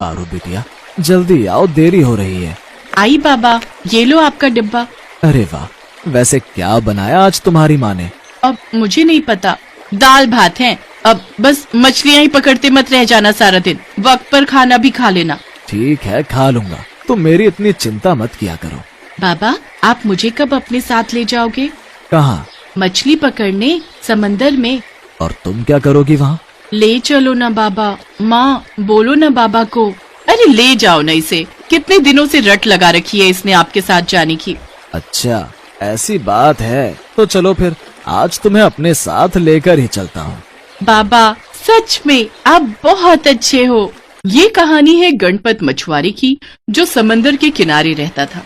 पारू बिटिया, जल्दी आओ, देरी हो रही है। आई बाबा, ये लो आपका डिब्बा। अरे वाह, वैसे क्या बनाया आज तुम्हारी माँ ने? अब मुझे नहीं पता, दाल भात है। अब बस मछलियाँ ही पकड़ते मत रह जाना सारा दिन, वक्त पर खाना भी खा लेना। ठीक है, खा लूंगा, तुम मेरी इतनी चिंता मत किया करो। बाबा, आप मुझे कब अपने साथ ले जाओगे? कहाँ? मछली पकड़ने, समंदर में। और तुम क्या करोगी वहाँ? ले चलो ना बाबा। माँ, बोलो ना बाबा को। अरे ले जाओ ना इसे, कितने दिनों से रट लगा रखी है इसने आपके साथ जाने की। अच्छा, ऐसी बात है, तो चलो फिर, आज तुम्हें अपने साथ लेकर ही चलता हूँ। बाबा, सच में आप बहुत अच्छे हो। ये कहानी है गणपत मछुआरे की, जो समंदर के किनारे रहता था।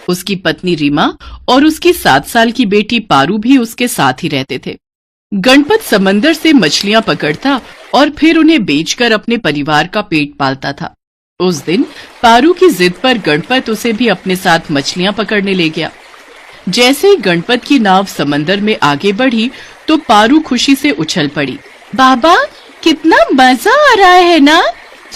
उसकी पत्नी रीमा और उसकी 7 साल की बेटी पारू भी उसके साथ ही रहते थे। गणपत समंदर से मछलियां पकड़ता और फिर उन्हें बेचकर अपने परिवार का पेट पालता था। उस दिन पारू की जिद पर गणपत उसे भी अपने साथ मछलियां पकड़ने ले गया। जैसे ही गणपत की नाव समंदर में आगे बढ़ी तो पारू खुशी से उछल पड़ी। बाबा, कितना मजा आ रहा है ना?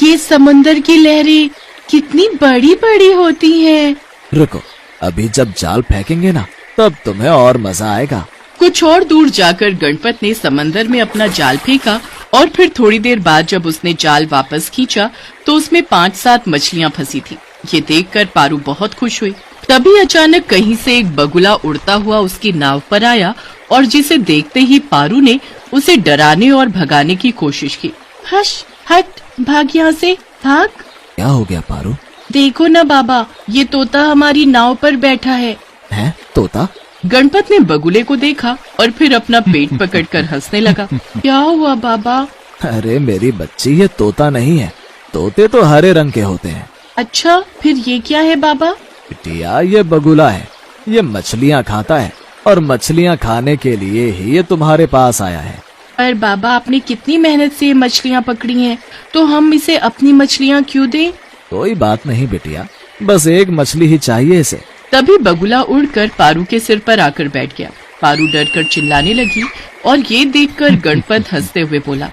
ये समंदर की लहरें कितनी बड़ी बड़ी होती हैं। रुको, अभी जब जाल फेंकेंगे ना, तब तुम्हें और मजा आएगा। कुछ और दूर जाकर गणपत ने समंदर में अपना जाल फेंका और फिर थोड़ी देर बाद जब उसने जाल वापस खींचा तो उसमें 5-7 मछलियां फंसी थी। ये देखकर पारू बहुत खुश हुई। तभी अचानक कहीं से एक बगुला उड़ता हुआ उसकी नाव पर आया और जिसे देखते ही पारू ने उसे डराने और भगाने की कोशिश की। हश, हट, भाग यहाँ से, भाग। क्या हो गया पारू? देखो ना बाबा, ये तोता हमारी नाव पर बैठा है। हैं? तोता? गणपत ने बगुले को देखा और फिर अपना पेट पकड़कर हंसने लगा। क्या हुआ बाबा? अरे मेरी बच्ची, ये तोता नहीं है, तोते तो हरे रंग के होते हैं। अच्छा, फिर ये क्या है बाबा? बिटिया, ये बगुला है, ये मछलियाँ खाता है और मछलियाँ खाने के लिए ही ये तुम्हारे पास आया है। पर बाबा, आपने कितनी मेहनत से ये मछलियाँ पकड़ी हैं, तो हम इसे अपनी मछलियाँ क्यों दें? कोई बात नहीं बिटिया, बस एक मछली ही चाहिए इसे। तभी बगुला उड़कर पारू के सिर पर आकर बैठ गया। पारू डरकर चिल्लाने लगी और ये देखकर गणपत हंसते हुए बोला,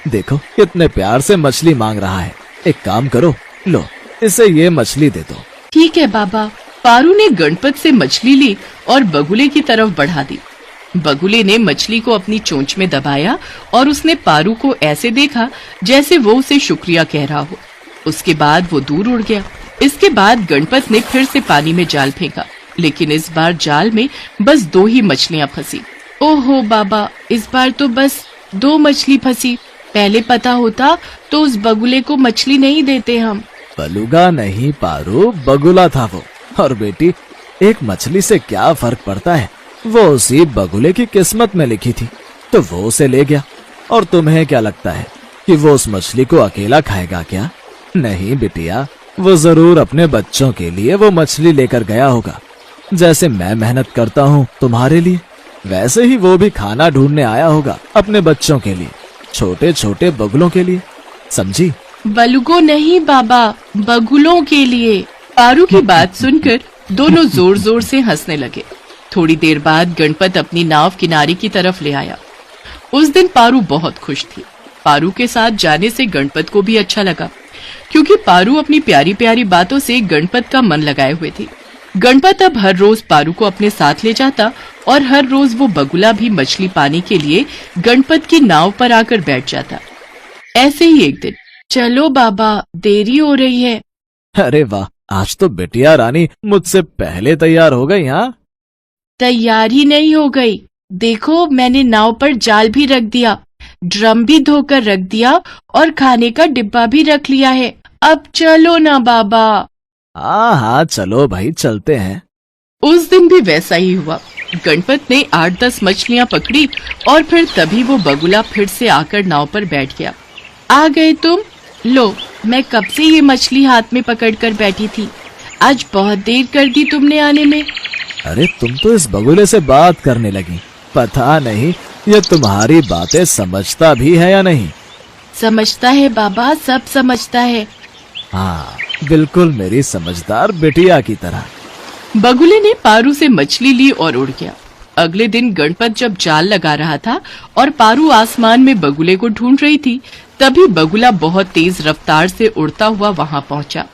देखो कितने प्यार से मछली मांग रहा है, एक काम करो, लो इसे ये मछली दे दो। ठीक है बाबा। पारू ने गणपत से मछली ली और बगुले की तरफ बढ़ा दी। बगुले ने मछली को अपनी चोंच में दबाया और उसने पारू को ऐसे देखा जैसे वो उसे शुक्रिया कह रहा हो। उसके बाद वो दूर उड़ गया। इसके बाद गणपत ने फिर से पानी में जाल फेंका, लेकिन इस बार जाल में बस 2 ही मछलियां फंसी। ओहो बाबा, इस बार तो बस 2 मछली फंसी। पहले पता होता तो उस बगुले को मछली नहीं देते हम। बलुगा नहीं पारू, बगुला था वो। और बेटी, एक मछली से क्या फर्क पड़ता है, वो उसी बगुले की किस्मत में लिखी थी, तो वो उसे ले गया। और तुम्हें क्या लगता है कि वो उस मछली को अकेला खाएगा क्या? नहीं बिटिया, वो जरूर अपने बच्चों के लिए वो मछली लेकर गया होगा। जैसे मैं मेहनत करता हूँ तुम्हारे लिए, वैसे ही वो भी खाना ढूंढने आया होगा अपने बच्चों के लिए, छोटे छोटे बगुलों के लिए, समझी? बलुगो नहीं बाबा, बगुलों के लिए। पारू की बात सुनकर दोनों जोर जोर से हंसने लगे। थोड़ी देर बाद गणपत अपनी नाव किनारे की तरफ ले आया। उस दिन पारू बहुत खुश थी। पारू के साथ जाने से गणपत को भी अच्छा लगा, क्योंकि पारू अपनी प्यारी प्यारी बातों से गणपत का मन लगाए हुए थी। गणपत अब हर रोज पारू को अपने साथ ले जाता और हर रोज वो बगुला भी मछली पाने के लिए गणपत की नाव पर आकर बैठ जाता। ऐसे ही एक दिन, चलो बाबा, देरी हो रही है। अरे वाह, आज तो बिटिया रानी मुझसे पहले तैयार हो गई। हाँ, तैयारी नहीं हो गई, देखो मैंने नाव पर जाल भी रख दिया, ड्रम भी धोकर रख दिया और खाने का डिब्बा भी रख लिया है। अब चलो ना बाबा। हाँ हाँ, चलो भाई, चलते हैं। उस दिन भी वैसा ही हुआ। गणपत ने 8-10 मछलियां पकड़ी और फिर तभी वो बगुला फिर से आकर नाव पर बैठ गया। आ गए तुम? लो, मैं कब से ये मछली हाथ में पकड़कर बैठी थी। आज बहुत देर कर दी तुमने आने में। अरे तुम तो इस बगुले से बात करने लगी, पता नहीं ये तुम्हारी बातें समझता भी है या नहीं। समझता है बाबा, सब समझता है। हाँ, बिल्कुल मेरी समझदार बिटिया की तरह। बगुले ने पारू से मछली ली और उड़ गया। अगले दिन गणपत जब जाल लगा रहा था और पारू आसमान में बगुले को ढूंढ रही थी, तभी बगुला बहुत तेज रफ्तार से उड़ता हुआ वहां पहुंचा।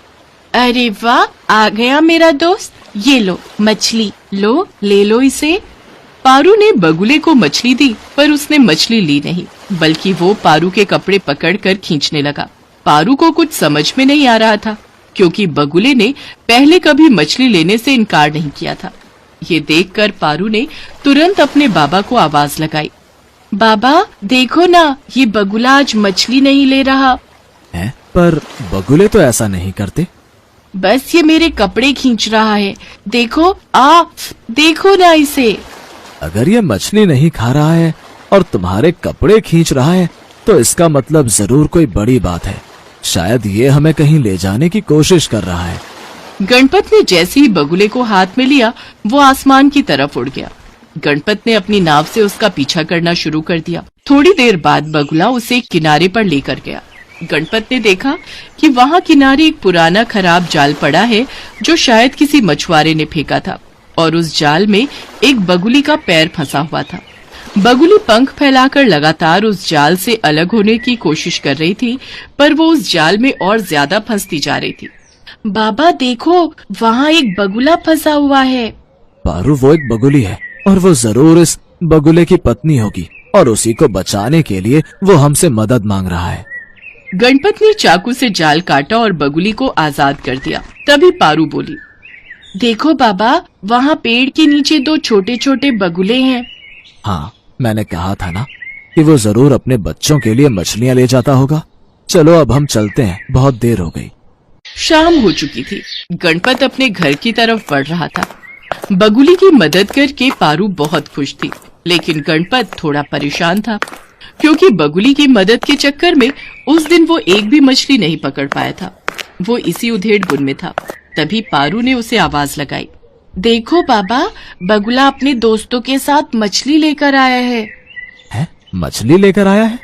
अरे वाह, आ गया मेरा दोस्त, ये लो मछली, लो ले लो इसे। पारू ने बगुले को मछली दी, पर उसने मछली ली नहीं, बल्कि वो पारू के कपड़े पकड़कर खींचने लगा। पारू को कुछ समझ में नहीं आ रहा था, क्योंकि बगुले ने पहले कभी मछली लेने से इनकार नहीं किया था। ये देखकर पारू ने तुरंत अपने बाबा को आवाज लगाई। बाबा देखो ना, ये बगुला आज मछली नहीं ले रहा है। पर बगुले तो ऐसा नहीं करते। बस ये मेरे कपड़े खींच रहा है, देखो देखो ना इसे। अगर ये मछली नहीं खा रहा है और तुम्हारे कपड़े खींच रहा है, तो इसका मतलब जरूर कोई बड़ी बात है। शायद ये हमें कहीं ले जाने की कोशिश कर रहा है। गणपत ने जैसे ही बगुले को हाथ में लिया, वो आसमान की तरफ उड़ गया। गणपत ने अपनी नाव से उसका पीछा करना शुरू कर दिया। थोड़ी देर बाद बगुला उसे एक किनारे पर लेकर गया। गणपत ने देखा कि वहां किनारे एक पुराना खराब जाल पड़ा है, जो शायद किसी मछुआरे ने फेंका था, और उस जाल में एक बगुली का पैर फंसा हुआ था। बगुली पंख फैलाकर लगातार उस जाल से अलग होने की कोशिश कर रही थी, पर वो उस जाल में और ज्यादा फंसती जा रही थी। बाबा देखो, वहाँ एक बगुला फंसा हुआ है। पारू, वो एक बगुली है और वो जरूर इस बगुले की पत्नी होगी, और उसी को बचाने के लिए वो हमसे मदद मांग रहा है। गणपत ने चाकू से जाल काटा और बगुली को आजाद कर दिया। तभी पारू बोली, देखो बाबा, वहाँ पेड़ के नीचे दो छोटे छोटे बगुले हैं। हाँ, मैंने कहा था ना कि वो जरूर अपने बच्चों के लिए मछलियाँ ले जाता होगा। चलो अब हम चलते हैं, बहुत देर हो गई। शाम हो चुकी थी। गणपत अपने घर की तरफ बढ़ रहा था। बगुली की मदद करके पारू बहुत खुश थी, लेकिन गणपत थोड़ा परेशान था, क्योंकि बगुली की मदद के चक्कर में उस दिन वो एक भी मछली नहीं पकड़ पाया था। वो इसी उधेड़ बुन में था। तभी पारू ने उसे आवाज लगाई, देखो बाबा, बगुला अपने दोस्तों के साथ मछली लेकर आया है। हैं? मछली लेकर आया है?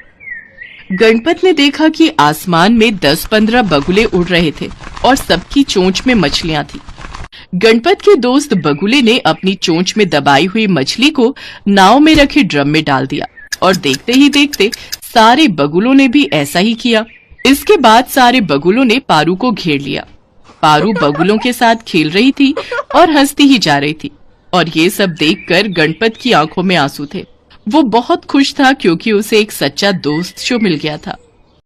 गणपत ने देखा कि आसमान में 10-15 बगुले उड़ रहे थे और सबकी चोंच में मछलियां थी। गणपत के दोस्त बगुले ने अपनी चोंच में दबाई हुई मछली को नाव में रखे ड्रम में डाल दिया, और देखते ही देखते सारे बगुलों ने भी ऐसा ही किया। इसके बाद सारे बगुलों ने पारू को घेर लिया। पारू बगुलों के साथ खेल रही थी और हंसती ही जा रही थी, और ये सब देखकर गणपत की आंखों में आंसू थे। वो बहुत खुश था, क्योंकि उसे एक सच्चा दोस्त जो मिल गया था।